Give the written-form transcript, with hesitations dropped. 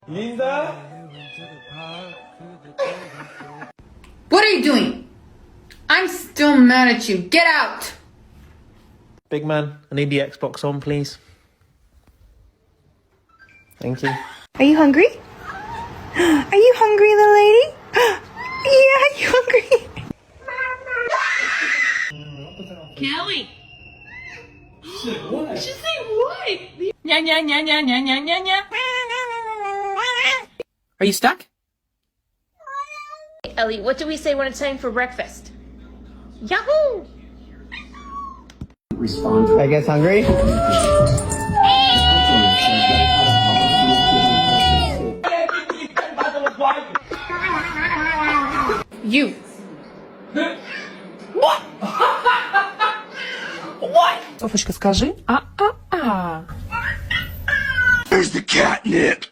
Linda? What are you doing? I'm still mad at you. Get out! Big man, I need the Xbox on, please. Thank you. Are you hungry? Are you hungry, little lady? Yeah, are you hungry? Kelly. What? She say what? Nya nya nya nya nya nya nya nya. Are you stuck? Ellie, what do we say when it's time for breakfast? Yahoo! I guess hungry? You. Софочка, скажи. А-а-а. There's the catnip.